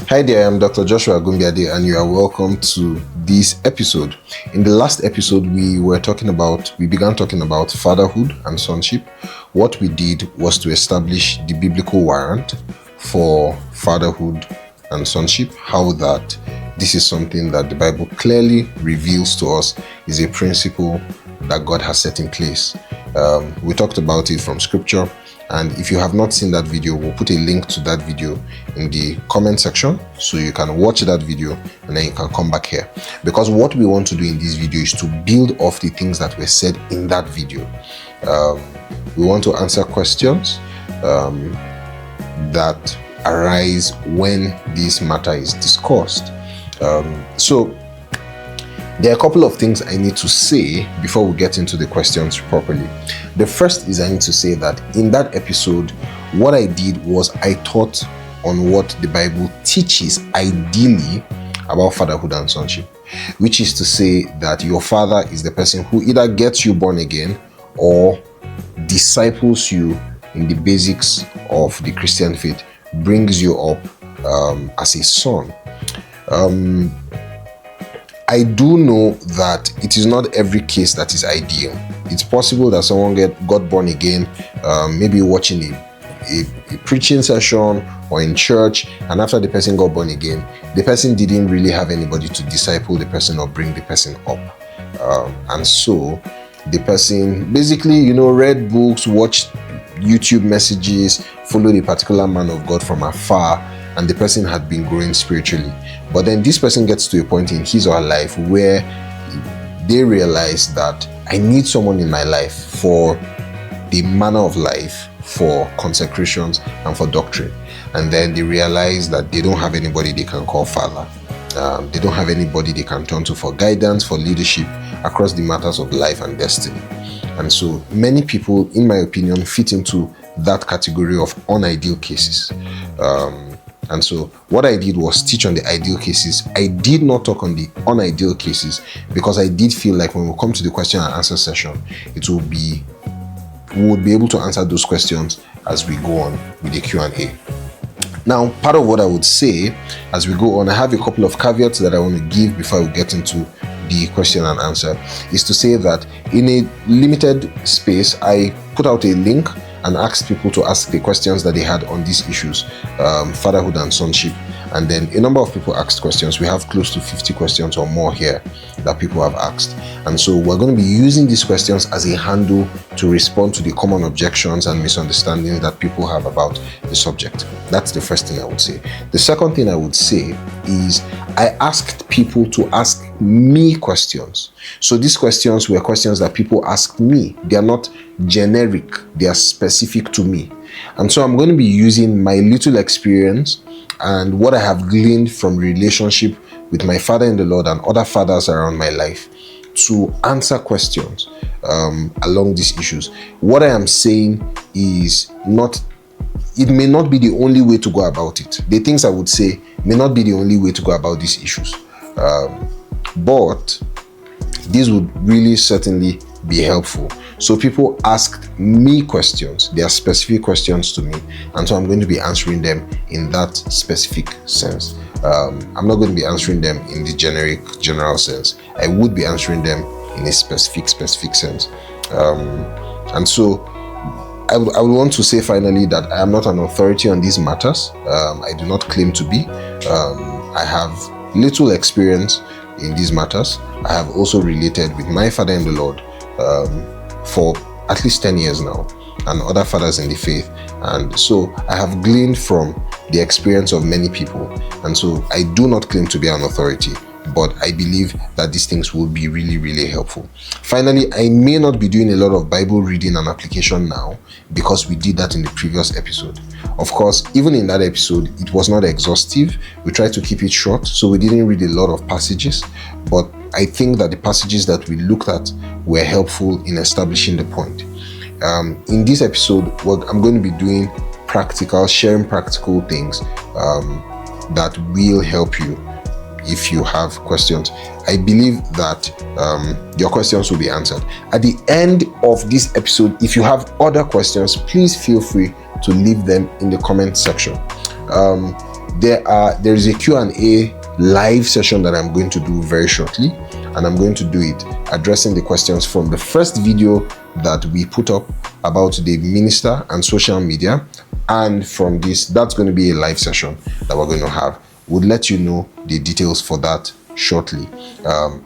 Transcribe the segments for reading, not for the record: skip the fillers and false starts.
Hi there, I'm Dr. Joshua Agunbiade, and you are welcome to this episode. In the last episode, we began talking about fatherhood and sonship. What we did was to establish the biblical warrant for fatherhood and sonship, how that this is something that the Bible clearly reveals to us is a principle that God has set in place. We talked about it from scripture. And if you have not seen that video, we'll put a link to that video in the comment section so you can watch that video and then you can come back here. Because what we want to do in this video is to build off the things that were said in that video. We want to answer questions that arise when this matter is discussed. So there are a couple of things I need to say before we get into the questions properly. The first is I need to say that in that episode, what I did was I taught on what the Bible teaches ideally about fatherhood and sonship, which is to say that your father is the person who either gets you born again or disciples you in the basics of the Christian faith, brings you up as a son. I do know that it is not every case that is ideal. It's possible that someone got born again, maybe watching a preaching session or in church, and after the person got born again, the person didn't really have anybody to disciple the person or bring the person up. And so the person basically, read books, watched YouTube messages, followed a particular man of God from afar, and the person had been growing spiritually. But then this person gets to a point in his or her life where they realize that I need someone in my life for the manner of life, for consecrations, and for doctrine. And then they realize that they don't have anybody they can call father. They don't have anybody they can turn to for guidance, for leadership across the matters of life and destiny. And so many people, in my opinion, fit into that category of unideal cases. And so what I did was teach on the ideal cases. I did not talk on the unideal cases because I did feel like when we come to the question and answer session, we would be able to answer those questions as we go on with the Q&A. Now, part of what I would say as we go on, I have a couple of caveats that I want to give before we get into the question and answer, is to say that in a limited space, I put out a link and asked people to ask the questions that they had on these issues, fatherhood and sonship. And then a number of people asked questions. We have close to 50 questions or more here that people have asked. And so we're going to be using these questions as a handle to respond to the common objections and misunderstandings that people have about the subject. That's the first thing I would say. The second thing I would say is I asked people to ask me questions. So these questions were questions that people asked me. They are not generic, they are specific to me. And so I'm going to be using my little experience and what I have gleaned from relationship with my father in the Lord and other fathers around my life to answer questions along these issues. What I am saying is it may not be the only way to go about it. The things I would say may not be the only way to go about these issues. But this would really certainly be helpful. So people asked me questions. They are specific questions to me. And so I'm going to be answering them in that specific sense. I'm not going to be answering them in the general sense. I would be answering them in a specific sense. And so I would want to say finally that I am not an authority on these matters. I do not claim to be. I have little experience in these matters. I have also related with my father in the Lord for at least 10 years now, and other fathers in the faith. And so I have gleaned from the experience of many people. And so I do not claim to be an authority, but I believe that these things will be really, really helpful. Finally, I may not be doing a lot of Bible reading and application now because we did that in the previous episode. Of course, even in that episode, it was not exhaustive. We tried to keep it short, so we didn't read a lot of passages, but I think that the passages that we looked at were helpful in establishing the point. In this episode, what I'm going to be doing sharing practical things that will help you if you have questions. I believe that your questions will be answered. At the end of this episode, if you have other questions, please feel free to leave them in the comment section. There is a Q&A live session that I'm going to do very shortly, and I'm going to do it addressing the questions from the first video that we put up about the minister and social media, and from this, that's going to be a live session that we're going to have. We'll let you know the details for that shortly.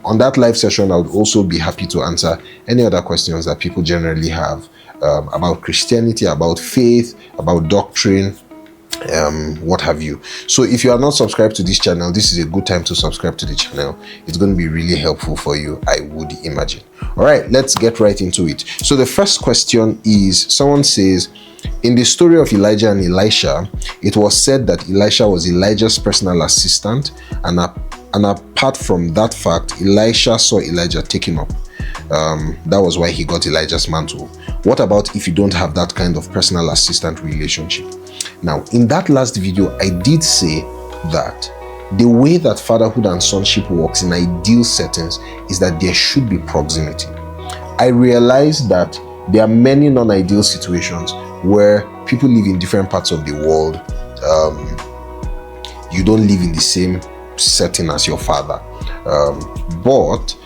On that live session, I would also be happy to answer any other questions that people generally have about Christianity, about faith, about doctrine, what have you. So if you are not subscribed to this channel, this is a good time to subscribe to the channel. It's going to be really helpful for you, I would imagine. All right, let's get right into it. So the first question is, someone says, in the story of Elijah and Elisha, it was said that Elisha was Elijah's personal assistant, and apart from that fact, Elisha saw Elijah take him up. That was why he got Elijah's mantle. What about if you don't have that kind of personal assistant relationship? Now, in that last video, I did say that the way that fatherhood and sonship works in ideal settings is that there should be proximity. I realize that there are many non-ideal situations where people live in different parts of the world. You don't live in the same setting as your father. But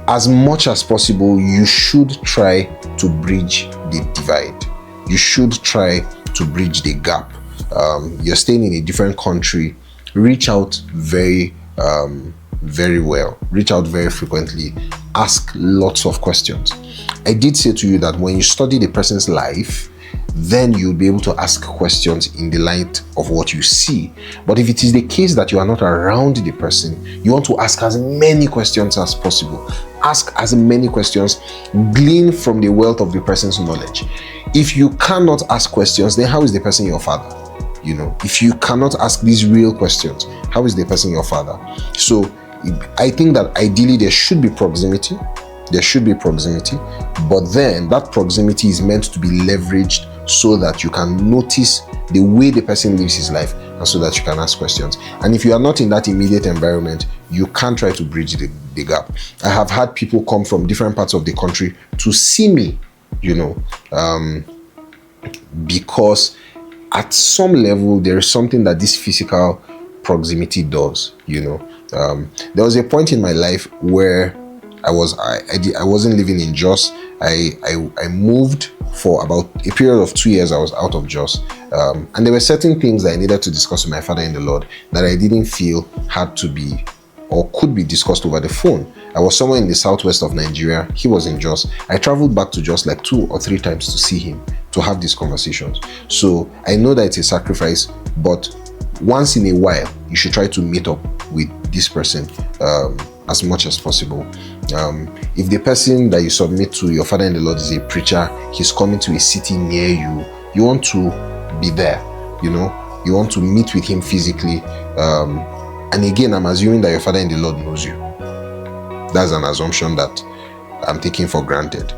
as much as possible, you should try to bridge the divide. You should try to bridge the gap. You're staying in a different country, reach out very well, reach out very frequently, ask lots of questions. I did say to you that when you study the person's life, then you'll be able to ask questions in the light of what you see. But if it is the case that you are not around the person, you want to ask as many questions as possible. Ask as many questions, glean from the wealth of the person's knowledge. If you cannot ask questions, then how is the person your father? You know, if you cannot ask these real questions, how is the person your father? So I think that ideally there should be proximity. There should be proximity, but then that proximity is meant to be leveraged so that you can notice the way the person lives his life, and so that you can ask questions. And if you are not in that immediate environment, you can't try to bridge the gap. I have had people come from different parts of the country to see me, you know, because at some level there is something that this physical proximity does, you know. There was a point in my life where I wasn't living in Jos. I moved for about a period of 2 years. I was out of Jos, and there were certain things that I needed to discuss with my father in the Lord that I didn't feel had to be or could be discussed over the phone. I was somewhere in the southwest of Nigeria. He was in Jos. I traveled back to Jos like 2 or 3 times to see him, to have these conversations. So I know that it's a sacrifice, but once in a while, you should try to meet up with this person as much as possible. If the person that you submit to, your father in the Lord, is a preacher, he's coming to a city near you, you want to be there, you know, you want to meet with him physically. And again, I'm assuming that your father in the Lord knows you. That's an assumption that I'm taking for granted.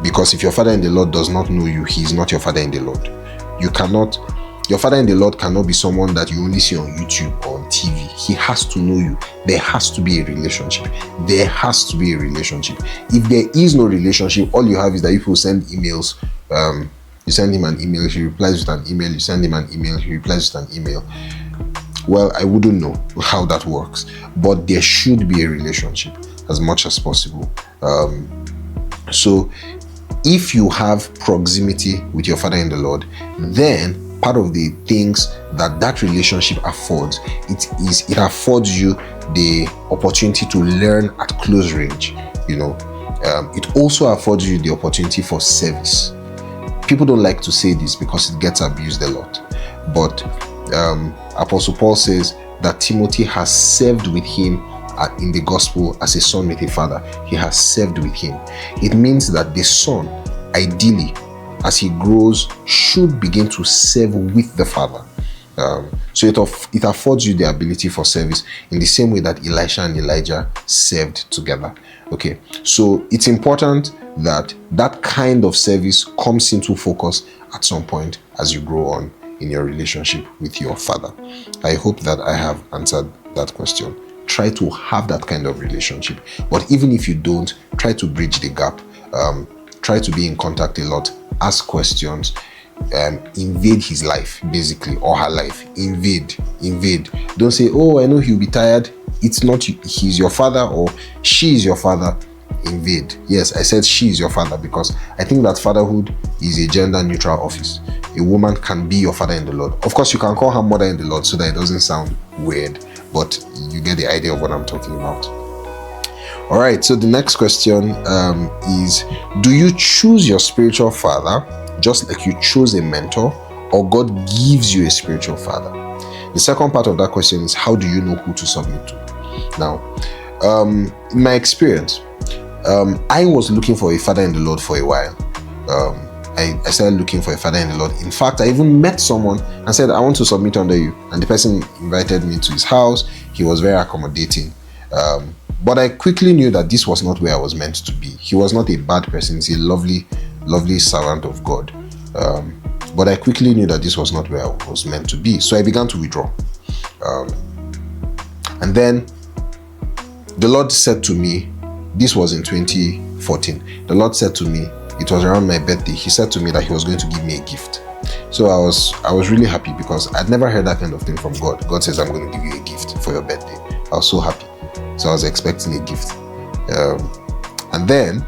Because if your father in the Lord does not know you, he is not your father in the Lord. Your father in the Lord cannot be someone that you only see on YouTube or on TV. He has to know you. There has to be a relationship. There has to be a relationship. If there is no relationship, all you have is that people send emails. You send him an email, he replies with an email. You send him an email, he replies with an email. Well, I wouldn't know how that works, but there should be a relationship as much as possible. So if you have proximity with your father in the Lord, then part of the things that relationship affords, it affords you the opportunity to learn at close range. You know, it also affords you the opportunity for service. People don't like to say this because it gets abused a lot, but Apostle Paul says that Timothy has served with him in the gospel as a son with a father. He has served with him. It means that the son, ideally, as he grows, should begin to serve with the father. So it affords you the ability for service in the same way that Elisha and Elijah served together. Okay, so it's important that that kind of service comes into focus at some point as you grow on in your relationship with your father. I hope that I have answered that question. Try to have that kind of relationship, but even if you don't, try to bridge the gap. Try to be in contact a lot, ask questions. invade his life, basically, or her life. Invade. Don't say, oh, I know he'll be tired. It's not he's your father or she is your father. Invade. Yes, I said she is your father because I think that fatherhood is a gender neutral office. A woman can be your father in the Lord. Of course, you can call her mother in the Lord so that it doesn't sound weird, but you get the idea of what I'm talking about. All right, so the next question is, do you choose your spiritual father just like you chose a mentor, or God gives you a spiritual father? The second part of that question is, how do you know who to submit to? Now, in my experience, I was looking for a father in the Lord for a while. I started looking for a father in the Lord. In fact, I even met someone and said, I want to submit under you. And the person invited me to his house. He was very accommodating. But I quickly knew that this was not where I was meant to be. He was not a bad person. He's a lovely, lovely servant of God. But I quickly knew that this was not where I was meant to be. So I began to withdraw. And then the Lord said to me, this was in 2014. The Lord said to me, it was around my birthday. He said to me that he was going to give me a gift. So I was really happy because I'd never heard that kind of thing from God. God says, I'm going to give you a gift for your birthday. I was so happy. So I was expecting a gift. And then,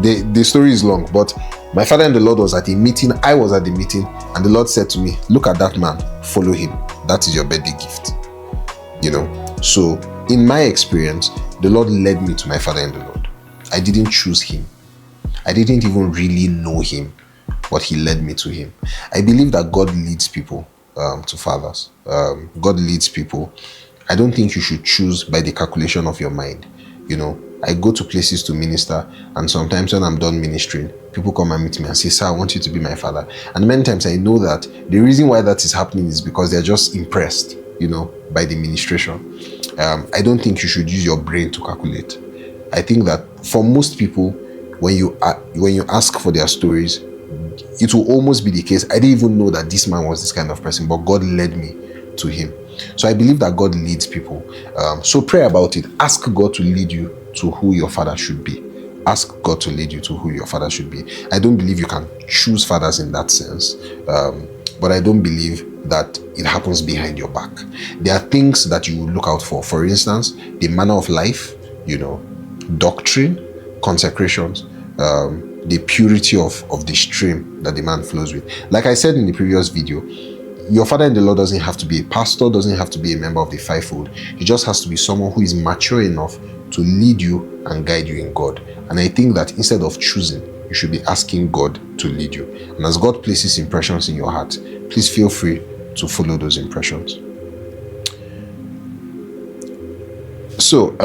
the story is long, but my father and the Lord was at a meeting. I was at the meeting, and the Lord said to me, look at that man, follow him. That is your birthday gift. So in my experience, the Lord led me to my father and the Lord. I didn't choose him. I didn't even really know him, but he led me to him. I believe that God leads people to fathers. God leads people. I don't think you should choose by the calculation of your mind. I go to places to minister, and sometimes when I'm done ministering, people come and meet me and say, sir, I want you to be my father. And many times I know that the reason why that is happening is because they're just impressed, by the ministration. I don't think you should use your brain to calculate. I think that for most people, when you ask for their stories, it will almost be the case, I didn't even know that this man was this kind of person, but God led me to him. So I believe that God leads people. So pray about it. Ask God to lead you to who your father should be. Ask God to lead you to who your father should be. I don't believe you can choose fathers in that sense, but I don't believe that it happens behind your back. There are things that you will look out for. For instance, the manner of life, doctrine, consecrations, the purity of the stream that the man flows with. Like I said in the previous video, your father in the Lord doesn't have to be a pastor, doesn't have to be a member of the fivefold. He just has to be someone who is mature enough to lead you and guide you in God. And I think that instead of choosing, you should be asking God to lead you. And as God places impressions in your heart, please feel free to follow those impressions. So,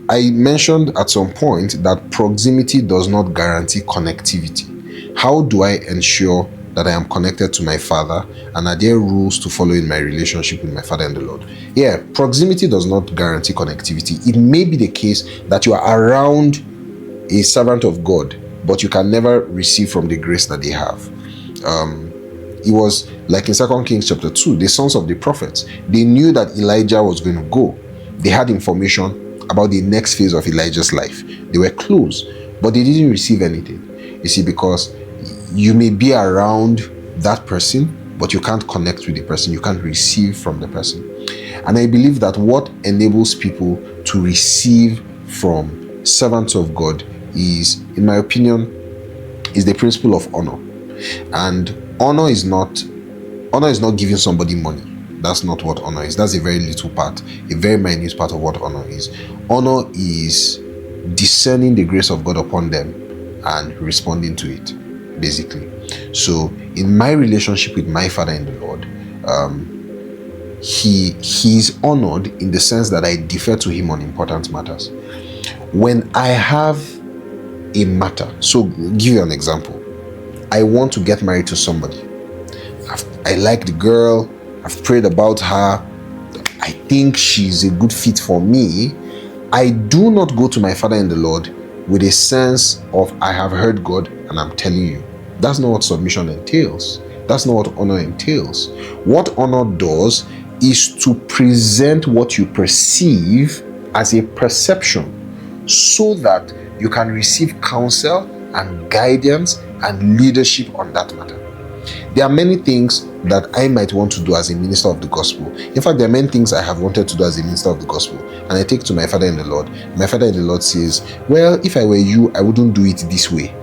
I mentioned at some point that proximity does not guarantee connectivity. How do I ensure that I am connected to my father, and are there rules to follow in my relationship with my father and the Lord? Yeah, proximity does not guarantee connectivity. It may be the case that you are around a servant of God, but you can never receive from the grace that they have. It was like in 2 Kings chapter 2, the sons of the prophets, they knew that Elijah was going to go. They had information about the next phase of Elijah's life. They were close, but they didn't receive anything. You see, because you may be around that person, but you can't connect with the person. You can't receive from the person. And I believe that what enables people to receive from servants of God is, in my opinion, is the principle of honor. And honor is not giving somebody money. That's not what honor is. That's a very little part, a very minute part of what honor is. Honor is discerning the grace of God upon them and responding to it, basically. So in my relationship with my father in the Lord, he's honored in the sense that I defer to him on important matters. When I have a matter, so give you an example. I want to get married to somebody. I like the girl. I've prayed about her. I think she's a good fit for me. I do not go to my father in the Lord with a sense of, I have heard God and I'm telling you. That's not what submission entails. That's not what honor entails. What honor does is to present what you perceive as a perception so that you can receive counsel and guidance and leadership on that matter. There are many things that I might want to do as a minister of the gospel. In fact, there are many things I have wanted to do as a minister of the gospel, and I take to my father in the Lord. My father in the Lord says, well, if I were you, I wouldn't do it this way,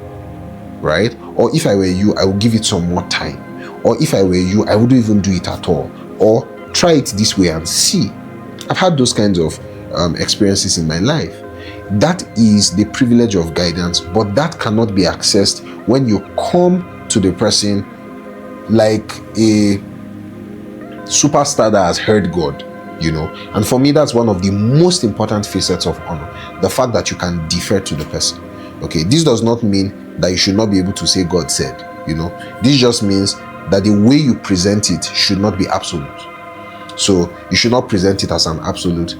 right? Or if I were you, I would give it some more time. Or if I were you, I wouldn't even do it at all. Or try it this way and see. I've had those kinds of experiences in my life. That is the privilege of guidance, but that cannot be accessed when you come to the person like a superstar that has heard God, And for me, that's one of the most important facets of honor, the fact that you can defer to the person. Okay, this does not mean that you should not be able to say God said, This just means that the way you present it should not be absolute. So you should not present it as an absolute.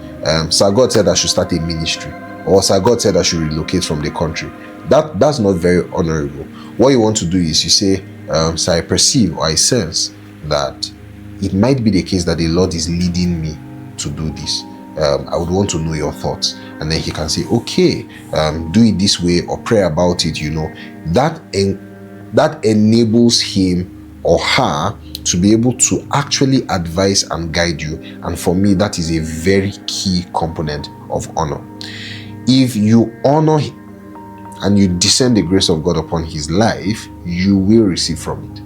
Sir God said I should start a ministry, or Sir God said I should relocate from the country. That's not very honorable. What you want to do is you say, so I perceive or I sense that it might be the case that the Lord is leading me to do this. I would want to know your thoughts. And then he can say, okay, do it this way or pray about it, That enables him or her to be able to actually advise and guide you. And for me, that is a very key component of honor. If you honor him and you discern the grace of God upon his life, you will receive from it.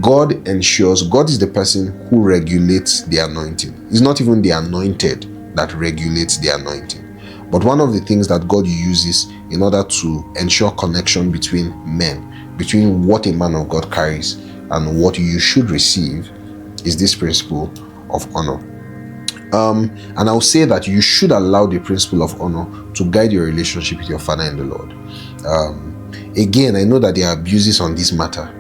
God ensures, God is the person who regulates the anointing. It's not even the anointed that regulates the anointing. But one of the things that God uses in order to ensure connection between men, between what a man of God carries and what you should receive, is this principle of honor. And I'll say that you should allow the principle of honor to guide your relationship with your father in the Lord. Again, I know that there are abuses on this matter,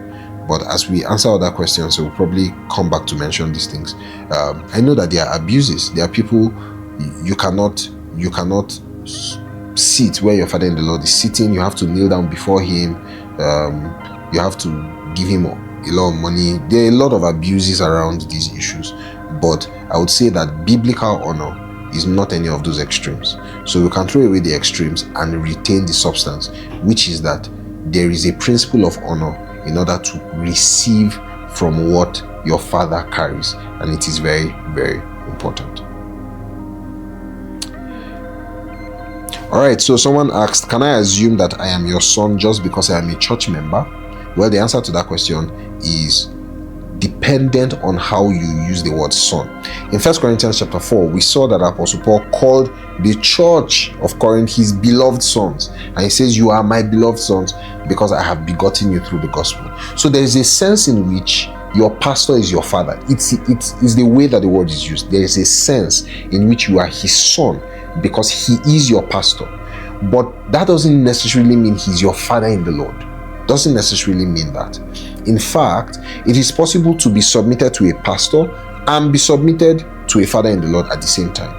but as we answer other questions, we'll probably come back to mention these things. I know that there are abuses. There are people you cannot sit where your father in the Lord is sitting. You have to kneel down before him. You have to give him a lot of money. There are a lot of abuses around these issues, but I would say that biblical honor is not any of those extremes. So we can throw away the extremes and retain the substance, which is that there is a principle of honor in order to receive from what your father carries, and it is very, very important. All right, so someone asked, can I assume that I am your son just because I am a church member? Well, the answer to that question is dependent on how you use the word son. In 1 Corinthians chapter 4, we saw that Apostle Paul called the church of Corinth his beloved sons. And he says, you are my beloved sons because I have begotten you through the gospel. So there is a sense in which your pastor is your father. It's the way that the word is used. There is a sense in which you are his son because he is your pastor. But that doesn't necessarily mean he's your father in the Lord. Doesn't necessarily mean that. In fact, it is possible to be submitted to a pastor and be submitted to a father in the Lord at the same time.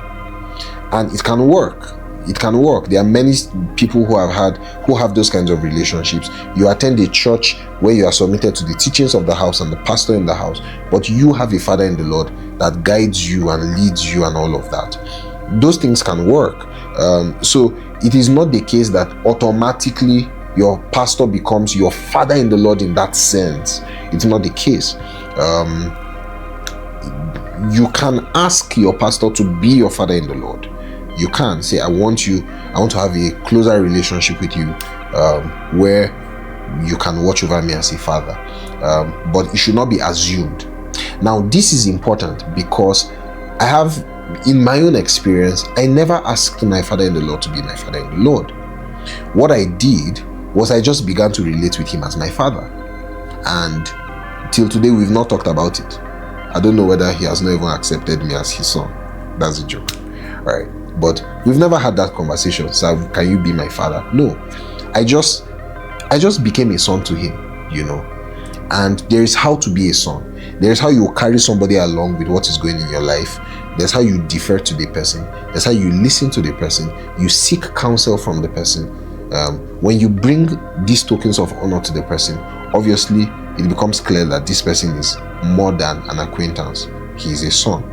And it can work. It can work. There are many people who have those kinds of relationships. You attend a church where you are submitted to the teachings of the house and the pastor in the house, but you have a father in the Lord that guides you and leads you and all of that. Those things can work. So it is not the case that automatically your pastor becomes your father in the Lord in that sense. It's not the case. You can ask your pastor to be your father in the Lord. You can say, I want to have a closer relationship with you, where you can watch over me as a father. But it should not be assumed. Now, this is important because I have, in my own experience, I never asked my father in the Lord to be my father in the Lord. What I did was I just began to relate with him as my father. And till today, we've not talked about it. I don't know whether he has not even accepted me as his son. That's a joke. All right. But we've never had that conversation. So can you be my father? No. I just became a son to him, And there is how to be a son. There is how you carry somebody along with what is going in your life. There's how you defer to the person. There's how you listen to the person. You seek counsel from the person. When you bring these tokens of honor to the person, obviously it becomes clear that this person is more than an acquaintance. He is a son.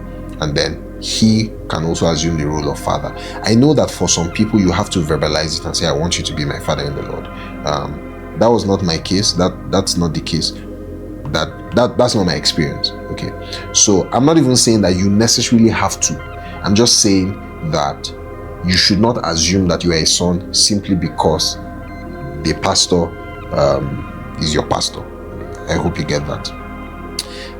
And then he can also assume the role of father. I know that for some people, you have to verbalize it and say, I want you to be my father in the Lord. That was not my case. That's not the case. That's not my experience. Okay, so I'm not even saying that you necessarily have to. I'm just saying that you should not assume that you are a son simply because the pastor is your pastor. I hope you get that.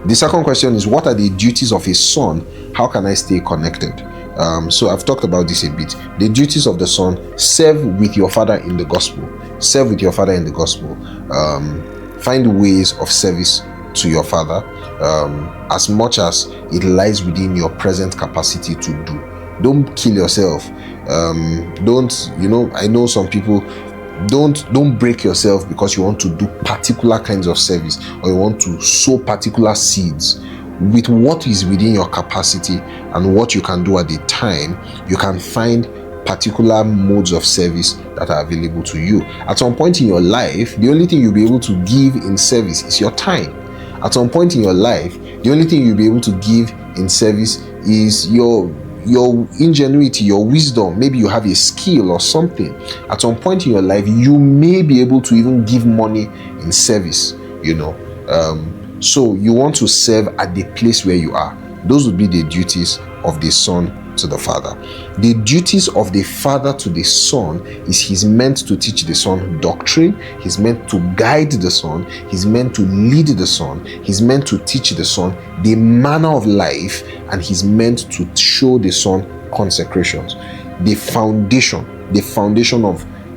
The second question is, what are the duties of a son? How can I stay connected? So I've talked about this a bit. The duties of the son: serve with your father in the gospel. Serve with your father in the gospel. Find ways of service to your father as much as it lies within your present capacity to do. Don't kill yourself. I know some people, don't break yourself because you want to do particular kinds of service or you want to sow particular seeds. With what is within your capacity and what you can do at the time, you can find particular modes of service that are available to you. At some point in your life, the only thing you'll be able to give in service is your time. At some point in your life, the only thing you'll be able to give in service is your ingenuity, your wisdom. Maybe you have a skill or something. At some point in your life, you may be able to even give money in service, so you want to serve at the place where you are. Those would be the duties of the son to the father. The duties of the father to the son is he's meant to teach the son doctrine, he's meant to guide the son, he's meant to lead the son, he's meant to teach the son the manner of life, and he's meant to show the son consecrations. The foundation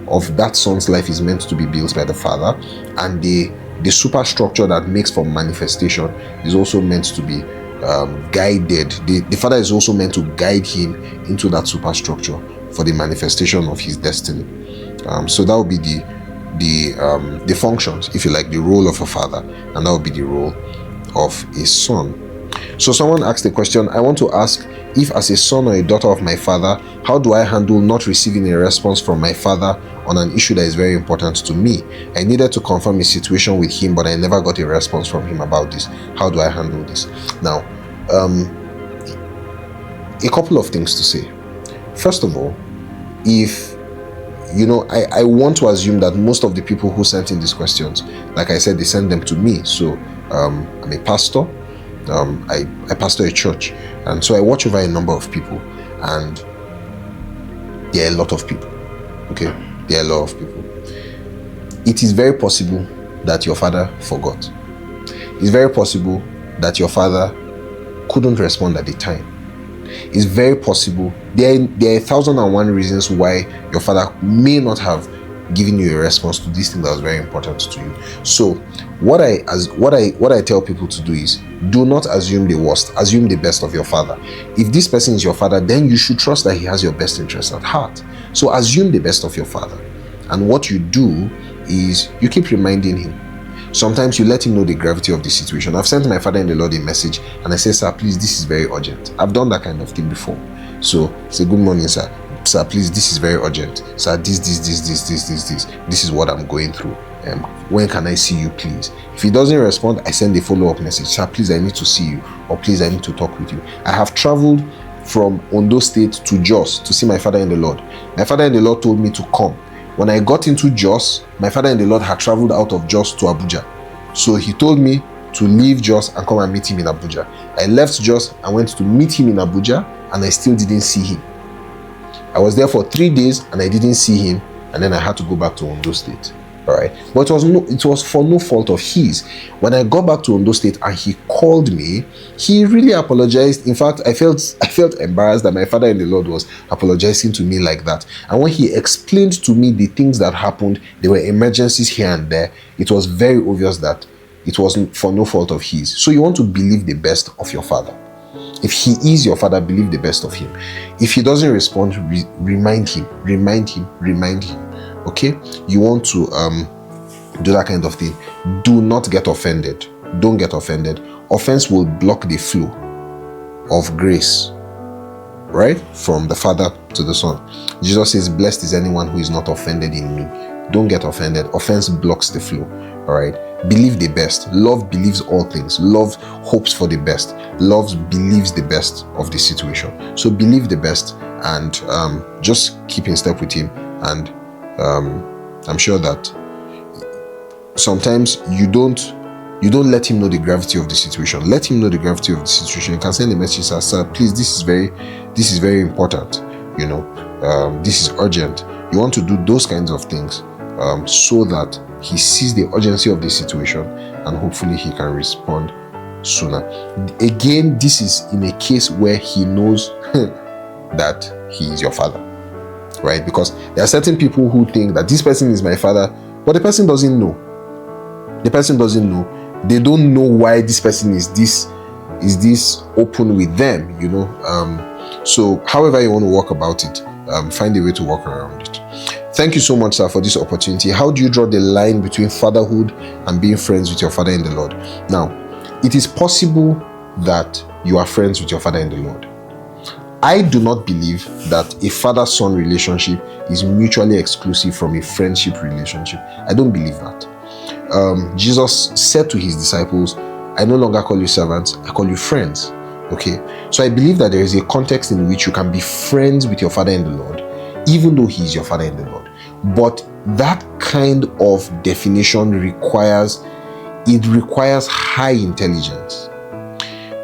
of that son's life is meant to be built by the father, and the superstructure that makes for manifestation is also meant to be guided. The father is also meant to guide him into that superstructure for the manifestation of his destiny. So that would be the functions, if you like, the role of a father, and that would be the role of a son. So someone asked the question, I want to ask if as a son or a daughter of my father, how do I handle not receiving a response from my father on an issue that is very important to me? I needed to confirm a situation with him, but I never got a response from him about this. How do I handle this? Now, a couple of things to say. First of all, if I want to assume that most of the people who sent in these questions, like I said, they send them to me. So I'm a pastor. I pastor a church, and so I watch over a number of people, and there are a lot of people. Okay, there are a lot of people. It is very possible that your father forgot. It's very possible that your father couldn't respond at the time. It's very possible there are 1,001 reasons why your father may not have given you a response to this thing that was very important to you. So what I tell people to do is, do not assume the worst, assume the best of your father. If this person is your father, then you should trust that he has your best interest at heart. So assume the best of your father, and what you do is you keep reminding him. Sometimes you let him know the gravity of the situation. I've sent my father in the Lord a message and I say, sir, please, this is very urgent. I've done that kind of thing before. So say, good morning, sir. Sir, please, this is very urgent. Sir, this is what I'm going through. When can I see you, please? If he doesn't respond, I send a follow-up message. Sir, please, I need to see you, or please, I need to talk with you. I have traveled from Ondo State to Jos to see my father in the Lord. My father in the Lord told me to come. When I got into Jos, my father in the Lord had traveled out of Jos to Abuja. So he told me to leave Jos and come and meet him in Abuja. I left Jos and went to meet him in Abuja, and I still didn't see him. I was there for 3 days and I didn't see him, and then I had to go back to Ondo State. All right, but it was for no fault of his. When I got back to Ondo State and he called me, he really apologized. In fact, I felt embarrassed that my father in the Lord was apologizing to me like that. And when he explained to me the things that happened, there were emergencies here and there. It was very obvious that it wasn't for no fault of his. So you want to believe the best of your father. If he is your father, believe the best of him. If he doesn't respond, remind him. Okay, you want to do that kind of thing. Do not get offended. Don't get offended. Offense will block the flow of grace, right, from the father to the son. Jesus says, blessed is anyone who is not offended in me. Don't get offended. Offense blocks the flow. All right, believe the best. Love believes all things. Love hopes for the best. Love believes the best of the situation. So believe the best, and just keep in step with him, and I'm sure that sometimes you don't let him know the gravity of the situation. Let him know the gravity of the situation. You can send a message, sir, please, this is very important, this is urgent. You want to do those kinds of things so that he sees the urgency of the situation and hopefully he can respond sooner. Again, this is in a case where he knows that he is your father, right? Because there are certain people who think that this person is my father, but the person doesn't know. They don't know why this person is this open with them, so however you want to work about it, find a way to work around it. Thank you so much, sir, for this opportunity. How do you draw the line between fatherhood and being friends with your father in the Lord? Now, it is possible that you are friends with your father in the Lord. I do not believe that a father-son relationship is mutually exclusive from a friendship relationship. I don't believe that. Jesus said to his disciples, I no longer call you servants, I call you friends. Okay, so I believe that there is a context in which you can be friends with your father in the Lord, even though he is your father in the Lord. But that kind of definition requires high intelligence,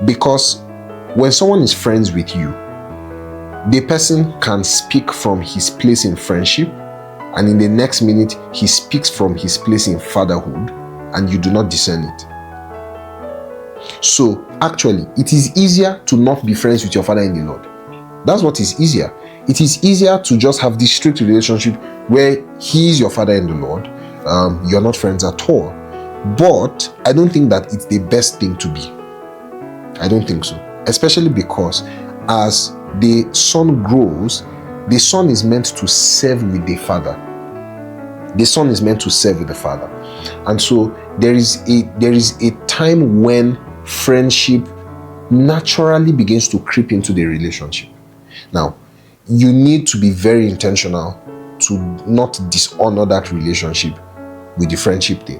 because when someone is friends with you, the person can speak from his place in friendship, and in the next minute he speaks from his place in fatherhood, and you do not discern it. So actually, it is easier to not be friends with your father in the Lord. That's what is easier. It is easier to just have this strict relationship where he is your father in the Lord. You're not friends at all. But I don't think that it's the best thing to be. I don't think so. Especially because as the son grows, the son is meant to serve with the father. The son is meant to serve with the father. And so there is a time when friendship naturally begins to creep into the relationship. Now, you need to be very intentional to not dishonor that relationship with the friendship thing.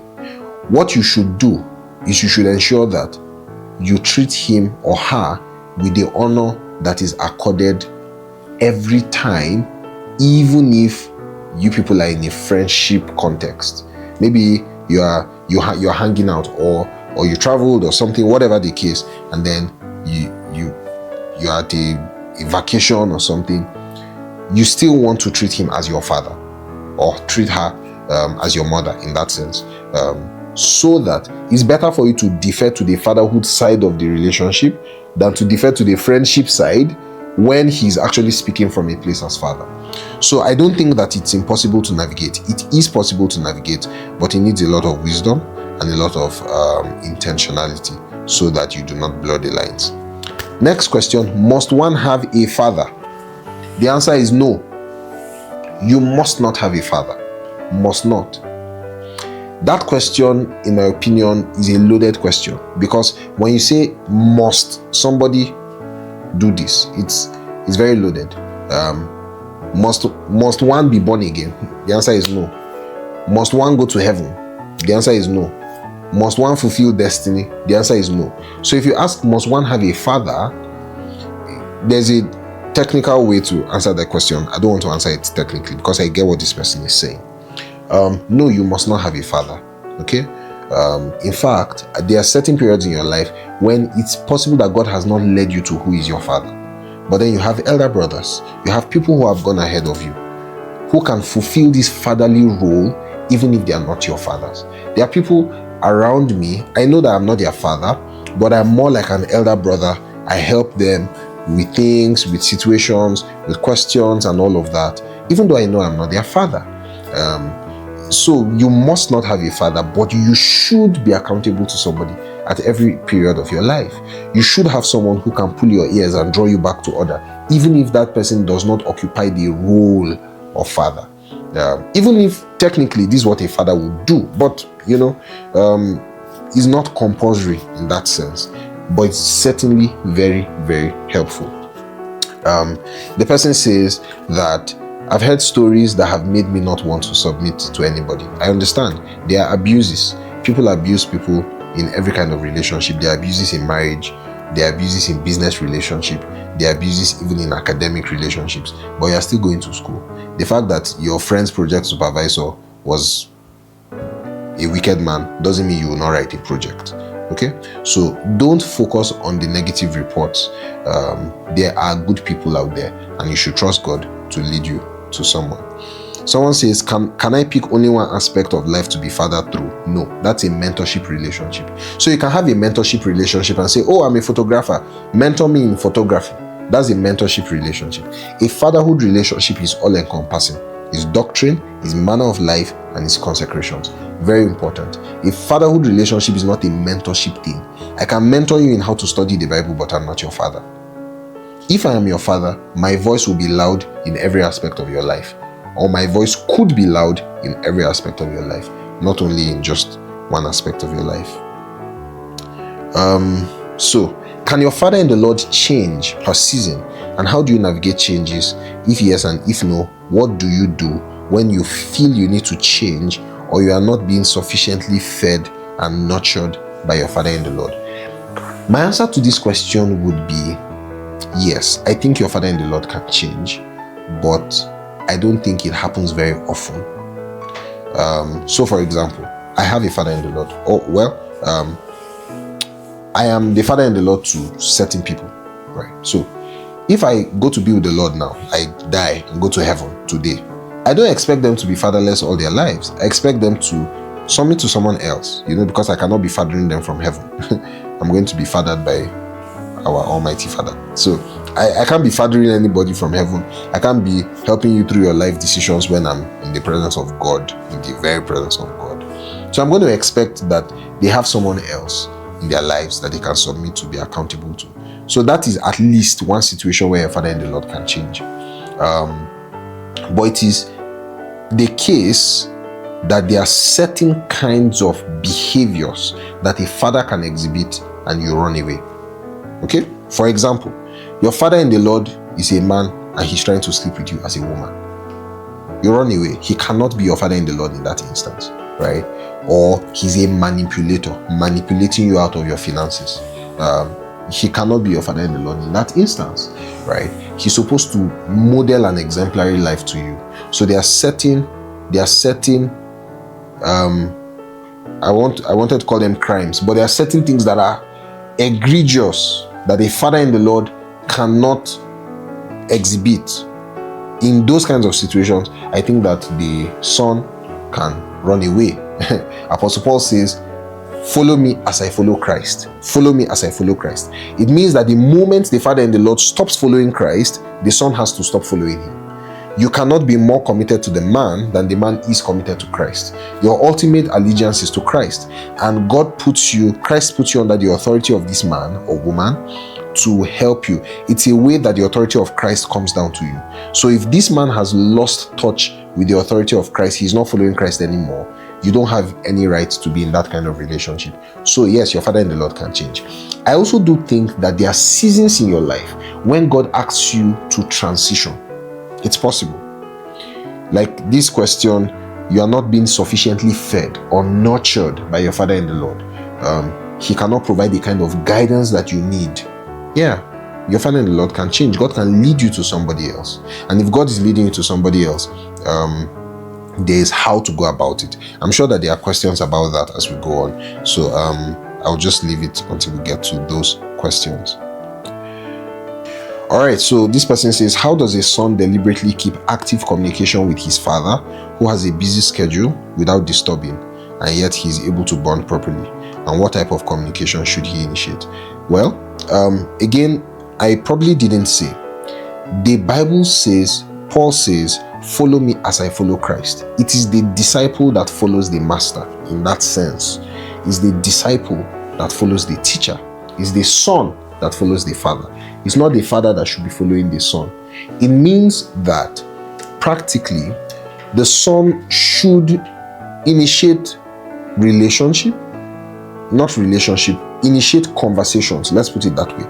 What you should do is you should ensure that you treat him or her with the honor that is accorded every time, even if you people are in a friendship context. Maybe you're hanging out or you traveled or something, whatever the case, and then you're at a vacation or something. You still want to treat him as your father or treat her as your mother in that sense, so that it's better for you to defer to the fatherhood side of the relationship than to defer to the friendship side when he's actually speaking from a place as father. So I don't think that it's impossible to navigate. It is possible to navigate, but it needs a lot of wisdom and a lot of intentionality so that you do not blur the lines. Next question, must one have a father? The answer is no. You must not have a father. Must not. That question, in my opinion, is a loaded question, because when you say must somebody do this, it's very loaded. Must one be born again? The answer is no. Must one go to heaven? The answer is no. Must one fulfill destiny? The answer is no. So if you ask, must one have a father, there's a technical way to answer that question. I don't want to answer it technically because I get what this person is saying. No, you must not have a father. Okay? In fact, there are certain periods in your life when it's possible that God has not led you to who is your father. But then you have elder brothers. You have people who have gone ahead of you, who can fulfill this fatherly role even if they are not your fathers. There are people around me, I know that I'm not their father, but I'm more like an elder brother. I help them with things, with situations, with questions and all of that, even though I know I'm not their father. So you must not have a father, but you should be accountable to somebody at every period of your life. You should have someone who can pull your ears and draw you back to order, even if that person does not occupy the role of father. Even if technically this is what a father would do, but it's not compulsory in that sense, but it's certainly very, very helpful. The person says that I've heard stories that have made me not want to submit to anybody. I understand. There are abuses. People abuse people in every kind of relationship. There are abuses in marriage. There are abuses in business relationship. There are abuses even in academic relationships. But you're still going to school. The fact that your friend's project supervisor was a a wicked man doesn't mean you will not write a project. Okay, so don't focus on the negative reports. There are good people out there, and you should trust God to lead you to someone. Someone says, can I pick only one aspect of life to be fathered through? No, that's a mentorship relationship. So you can have a mentorship relationship and say, oh, I'm a photographer, mentor me in photography. That's a mentorship relationship. A fatherhood relationship is all encompassing. It's doctrine, it's manner of life, and it's consecrations. Very important. A fatherhood relationship is not a mentorship thing. I can mentor you in how to study the Bible, but I'm not your father. If I am your father, my voice will be loud in every aspect of your life. Or my voice could be loud in every aspect of your life, not only in just one aspect of your life. So, can your father in the Lord change per season? And how do you navigate changes? If yes and if no, what do you do when you feel you need to change or you are not being sufficiently fed and nurtured by your father in the Lord? My answer to this question would be yes. I think your father in the Lord can change, but I don't think it happens very often. So for example, I have a father in the Lord. I am the father in the Lord to certain people, right? So if I go to be with the Lord now, I die and go to heaven today, I don't expect them to be fatherless all their lives. I expect them to submit to someone else, because I cannot be fathering them from heaven. I'm going to be fathered by our Almighty Father. So I can't be fathering anybody from heaven. I can't be helping you through your life decisions when I'm in the presence of God, in the very presence of God. So I'm going to expect that they have someone else in their lives that they can submit to, be accountable to. So that is at least one situation where a father in the Lord can change. But it is the case that there are certain kinds of behaviors that a father can exhibit and you run away. Okay? For example, your father in the Lord is a man and he's trying to sleep with you as a woman. You run away. He cannot be your father in the Lord in that instance, right? Or he's a manipulator, manipulating you out of your finances. He cannot be your father in the Lord in that instance, right? He's supposed to model an exemplary life to you. So there are certain I wanted to call them crimes, but there are certain things that are egregious that a father in the Lord cannot exhibit. In those kinds of situations, I think that the son can run away. Apostle Paul says, follow me as I follow Christ. Follow me as I follow Christ. It means that the moment the father in the Lord stops following Christ, the son has to stop following him. You cannot be more committed to the man than the man is committed to Christ. Your ultimate allegiance is to Christ. And Christ puts you under the authority of this man or woman to help you. It's a way that the authority of Christ comes down to you. So if this man has lost touch with the authority of Christ, he's not following Christ anymore, you don't have any right to be in that kind of relationship. So yes, your father in the Lord can change. I also do think that there are seasons in your life when God asks you to transition. It's possible. Like this question, you are not being sufficiently fed or nurtured by your father in the Lord. He cannot provide the kind of guidance that you need. Yeah, your father in the Lord can change. God can lead you to somebody else. And if God is leading you to somebody else, there is how to go about it. I'm sure that there are questions about that as we go on. So I'll just leave it until we get to those questions. All right, so this person says, how does a son deliberately keep active communication with his father who has a busy schedule without disturbing, and yet he's able to bond properly? And what type of communication should he initiate? Well, again, I probably didn't say. The Bible says, Paul says, follow me as I follow Christ. It is the disciple that follows the master in that sense. It's the disciple that follows the teacher. It's the son that follows the father. It's not the father that should be following the son. It means that practically the son should initiate initiate conversations. Let's put it that way.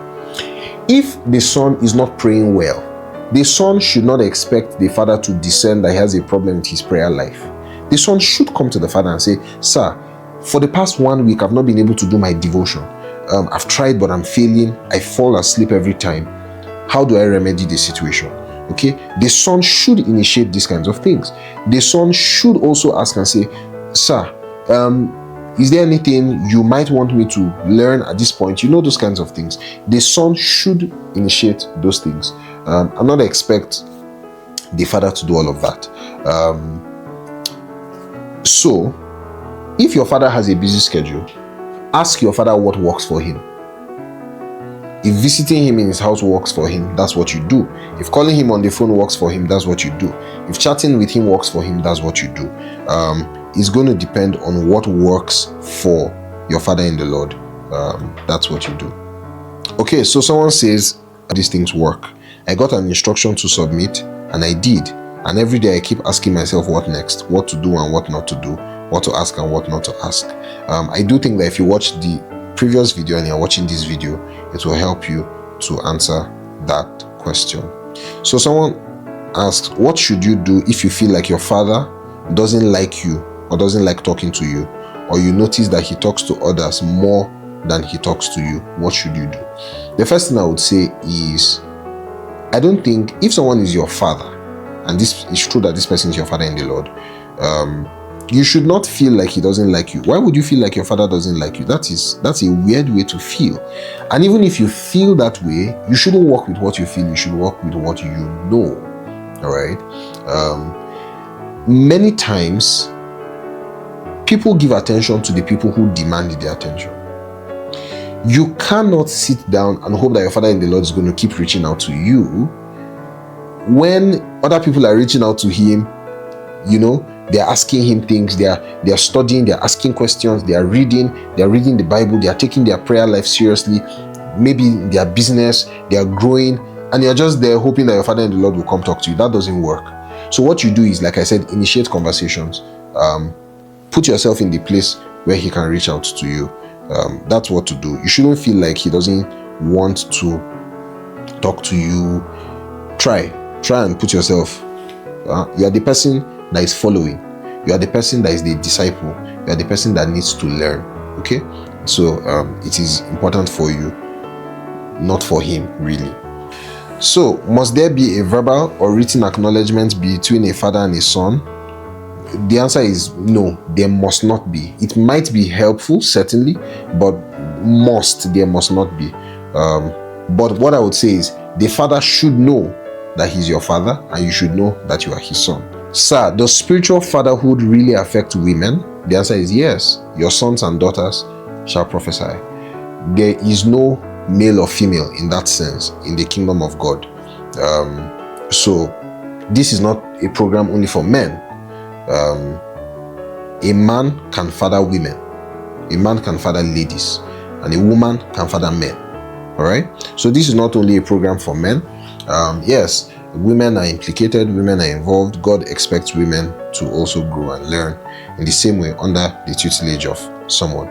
If the son is not praying well, the son should not expect the father to discern that he has a problem with his prayer life. The son should come to the father and say, sir, for the past 1 week, I've not been able to do my devotion. I've tried, but I'm failing. I fall asleep every time. How do I remedy the situation? Okay, the son should initiate these kinds of things. The son should also ask and say, sir, Is there anything you might want me to learn at this point? Those kinds of things. The son should initiate those things, and not expect the father to do all of that. So if your father has a busy schedule, ask your father what works for him. If visiting him in his house works for him, that's what you do. If calling him on the phone works for him, that's what you do. If chatting with him works for him, that's what you do. It's going to depend on what works for your father in the Lord. That's what you do. Okay, so someone says, these things work. I got an instruction to submit, and I did. And every day I keep asking myself what next, what to do and what not to do, what to ask and what not to ask. I do think that if you watch the previous video and you're watching this video, it will help you to answer that question. So someone asks, what should you do if you feel like your father doesn't like you or doesn't like talking to you, or you notice that he talks to others more than he talks to you? What should you do? The first thing I would say is, I don't think if someone is your father, and this is true that this person is your father in the Lord, you should not feel like he doesn't like you. Why would you feel like your father doesn't like you? That's a weird way to feel. And even if you feel that way, you shouldn't work with what you feel. You should work with what you know. All right. Many times, people give attention to the people who demand the attention. You cannot sit down and hope that your father in the Lord is going to keep reaching out to you when other people are reaching out to him. They're asking him things, they're studying, they're asking questions, they're reading the Bible, they're taking their prayer life seriously, maybe their business, they're growing, and you're just there hoping that your father in the Lord will come talk to you. That doesn't work. So what you do is, like I said, initiate conversations. Put yourself in the place where he can reach out to you. That's what to do. You shouldn't feel like he doesn't want to talk to you. Try and put yourself. You are the person that is following. You are the person that is the disciple. You are the person that needs to learn. Okay, so it is important for you, not for him, really. So, must there be a verbal or written acknowledgement between a father and a son? The answer is no, there must not be. It might be helpful, certainly, but there must not be. But what I would say is, the father should know that he's your father, and you should know that you are his son. Sir, does spiritual fatherhood really affect women? The answer is yes. Your sons and daughters shall prophesy. There is no male or female in that sense in the kingdom of God. So this is not a program only for men. A man can father women, a man can father ladies, and a woman can father men. All right, so this is not only a program for men. Yes, women are implicated, women are involved. God expects women to also grow and learn in the same way under the tutelage of someone.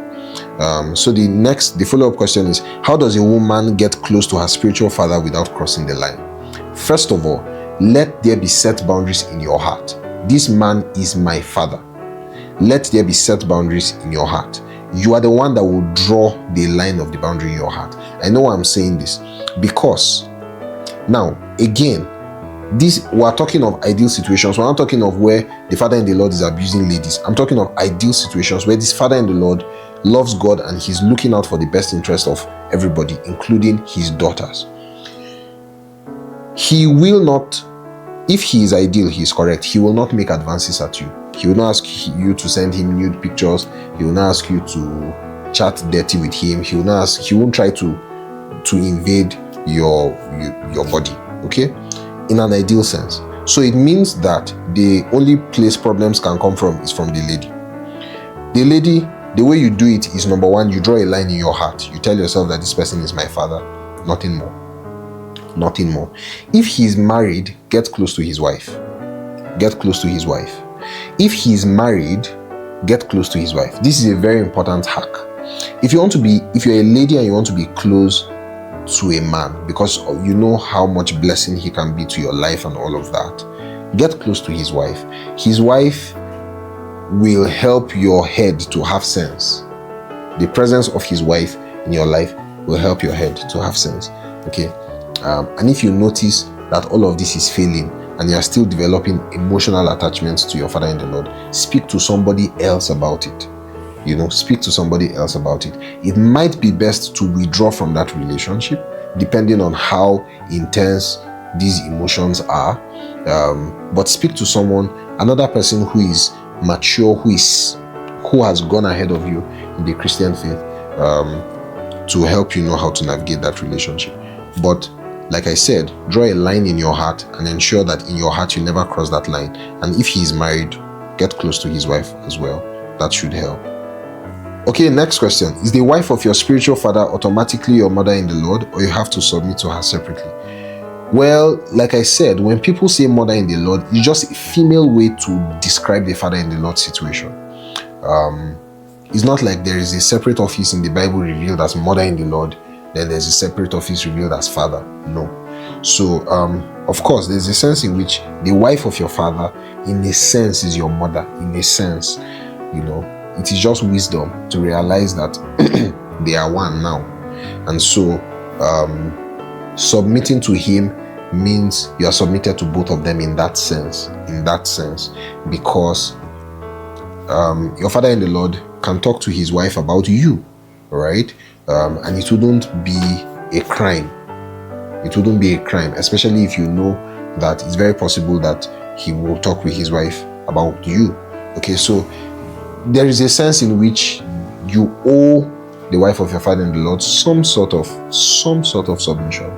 So the follow-up question is, how does a woman get close to her spiritual father without crossing the line? First of all, let there be set boundaries in your heart. This man is my father. Let there be set boundaries in your heart. You are the one that will draw the line of the boundary in your heart. I know why I'm saying this, because now, again, we're talking of ideal situations. We're not talking of where the father in the Lord is abusing ladies. I'm talking of ideal situations where this father in the Lord loves God and he's looking out for the best interest of everybody, including his daughters. He will not, if he is ideal, he is correct, he will not make advances at you. He will not ask you to send him nude pictures. He will not ask you to chat dirty with him. He won't try to invade your body. Okay, in an ideal sense. So it means that the only place problems can come from is from the lady. The lady, the way you do it is, number one, you draw a line in your heart. You tell yourself that this person is my father, nothing more. Nothing more. If he is married, get close to his wife. Get close to his wife. If he is married, get close to his wife. This is a very important hack. If you're a lady and you want to be close to a man, because you know how much blessing he can be to your life and all of that, get close to his wife. His wife will help your head to have sense. The presence of his wife in your life will help your head to have sense. Okay, and if you notice that all of this is failing and you are still developing emotional attachments to your father in the Lord, speak to somebody else about it. speak to somebody else about it. It might be best to withdraw from that relationship, depending on how intense these emotions are. But speak to another person who is mature, who has gone ahead of you in the Christian faith, to help you know how to navigate that relationship. But like I said, draw a line in your heart and ensure that in your heart you never cross that line. And if he is married, get close to his wife as well. That should help. Okay, next question. Is the wife of your spiritual father automatically your mother in the Lord, or you have to submit to her separately? Well, like I said, when people say mother in the Lord, it's just a female way to describe the father in the Lord situation. It's not like there is a separate office in the Bible revealed as mother in the Lord, then there's a separate office revealed as father. No. So, of course, there's a sense in which the wife of your father, in a sense, is your mother. In a sense, it is just wisdom to realize that they are one now. And so, submitting to him means you are submitted to both of them in that sense, because your father in the Lord can talk to his wife about you, right? And it wouldn't be a crime. It wouldn't be a crime, especially if you know that it's very possible that he will talk with his wife about you. Okay, so there is a sense in which you owe the wife of your father in the Lord some sort of submission,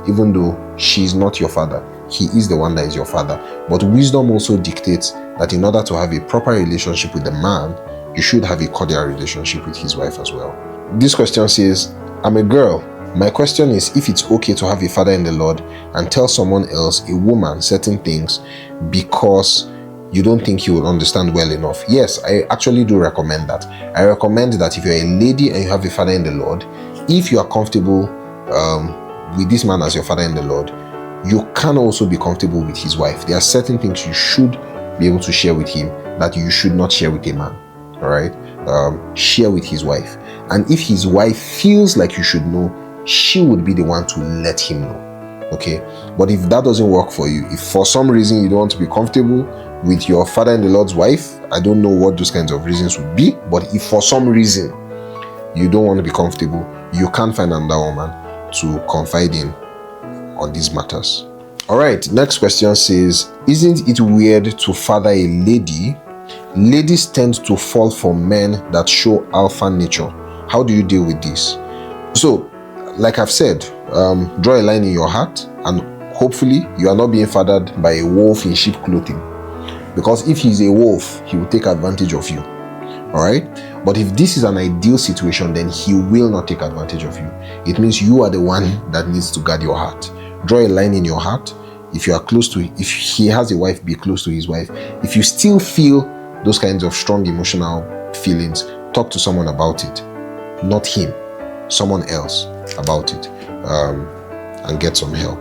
even though she is not your father. He is the one that is your father. But wisdom also dictates that in order to have a proper relationship with the man, you should have a cordial relationship with his wife as well. This question says, I'm a girl. My question is if it's okay to have a father in the Lord and tell someone else, a woman, certain things because you don't think he will understand well enough. Yes, I actually do recommend that. I recommend that if you're a lady and you have a father in the Lord, if you are comfortable with this man as your father in the Lord, you can also be comfortable with his wife. There are certain things you should be able to share with him that you should not share with a man. All right? Share with his wife. And if his wife feels like you should know, she would be the one to let him know. Okay? But if that doesn't work for you, if for some reason you don't want to be comfortable with your father in the Lord's wife, I don't know what those kinds of reasons would be, but if for some reason you don't want to be comfortable, you can find another woman to confide in on these matters. All right, next question says, isn't it weird to father a lady? Ladies tend to fall for men that show alpha nature. How do you deal with this? So, like I've said, draw a line in your heart, and hopefully you are not being fathered by a wolf in sheep clothing. Because if he's a wolf, he will take advantage of you. All right? But if this is an ideal situation, then he will not take advantage of you. It means you are the one that needs to guard your heart. Draw a line in your heart. If you are close to, if he has a wife, be close to his wife. If you still feel those kinds of strong emotional feelings, talk to someone about it. Not him, someone else about it, and get some help.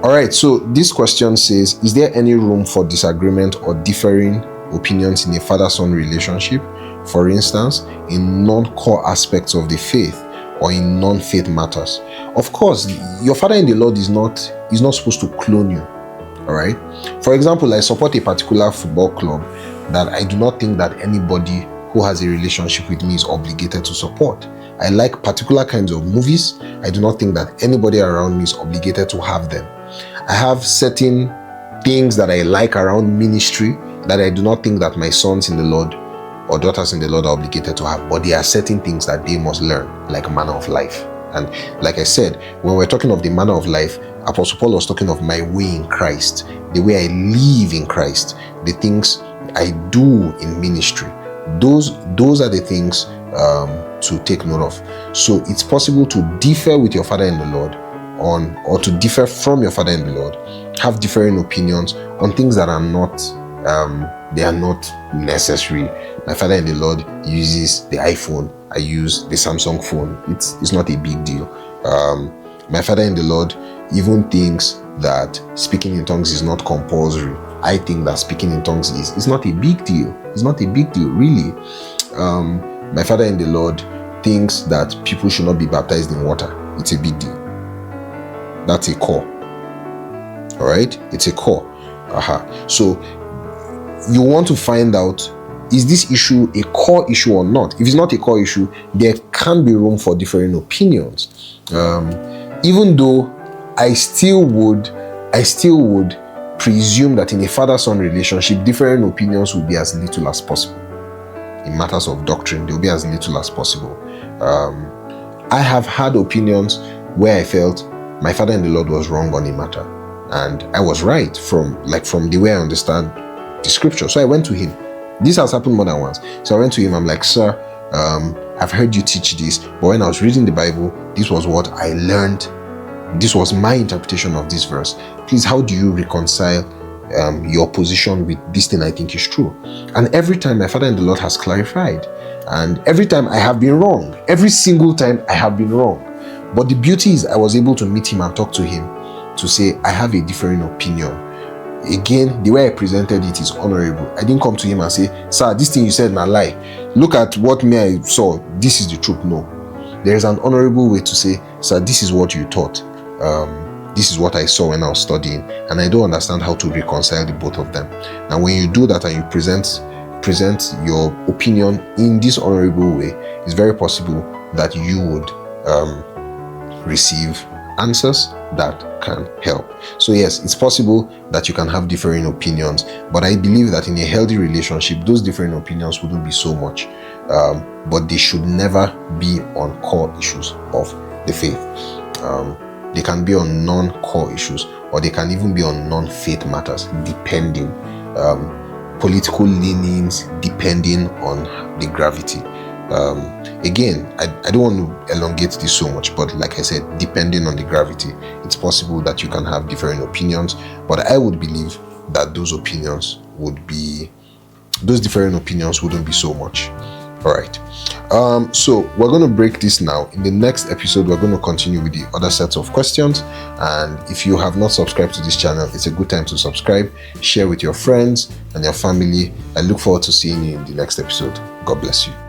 All right, so this question says, is there any room for disagreement or differing opinions in a father-son relationship? For instance, in non-core aspects of the faith or in non-faith matters. Of course, your father in the Lord is not supposed to clone you. All right. For example, I support a particular football club that I do not think that anybody who has a relationship with me is obligated to support. I like particular kinds of movies. I do not think that anybody around me is obligated to have them. I have certain things that I like around ministry that I do not think that my sons in the Lord or daughters in the Lord are obligated to have, but there are certain things that they must learn, like manner of life. And like I said, when we're talking of the manner of life, Apostle Paul was talking of my way in Christ, the way I live in Christ, the things I do in ministry. Those are the things to take note of. So it's possible to differ with your father in the Lord or to differ from your father in the Lord, have differing opinions on things that are not they are not necessary. My father in the Lord uses the iPhone, I use the Samsung phone. It's not a big deal. My father in the Lord even thinks that speaking in tongues is not compulsory. I think that speaking in tongues is not a big deal. It's not a big deal, really. My father in the Lord thinks that people should not be baptized in water. It's a big deal. That's a core. All right? It's a core. So you want to find out is this issue a core issue or not? If it's not a core issue, there can be room for differing opinions. Even though I still would presume that in a father-son relationship, differing opinions will be as little as possible. In matters of doctrine, they will be as little as possible. I have had opinions where I felt my father in the Lord was wrong on a matter, and I was right from the way I understand the scripture. So I went to him. This has happened more than once. So I went to him. I'm like, sir, I've heard you teach this, but when I was reading the Bible, this was what I learned. This was my interpretation of this verse. Please, how do you reconcile your position with this thing I think is true? And every time my father in the Lord has clarified, and every time I have been wrong. Every single time I have been wrong. But the beauty is I was able to meet him and talk to him to say, I have a differing opinion. Again, the way I presented it is honorable. I didn't come to him and say, sir, this thing you said na lie. Look at what me I saw. This is the truth. No. There is an honorable way to say, sir, this is what you taught. This is what I saw when I was studying, and I don't understand how to reconcile the both of them. And when you do that and you present your opinion in this honorable way, it's very possible that you would receive answers that can help. So yes, it's possible that you can have differing opinions, but I believe that in a healthy relationship, those differing opinions wouldn't be so much, but they should never be on core issues of the faith. They can be on non-core issues, or they can even be on non-faith matters, depending. Political leanings, depending on the gravity. Again, I don't want to elongate this so much, but like I said, depending on the gravity, it's possible that you can have different opinions, but I would believe that those different opinions wouldn't be so much. All right. So we're going to break this now. In the next episode, we're going to continue with the other sets of questions. And if you have not subscribed to this channel, it's a good time to subscribe, share with your friends and your family. I look forward to seeing you in the next episode. God bless you.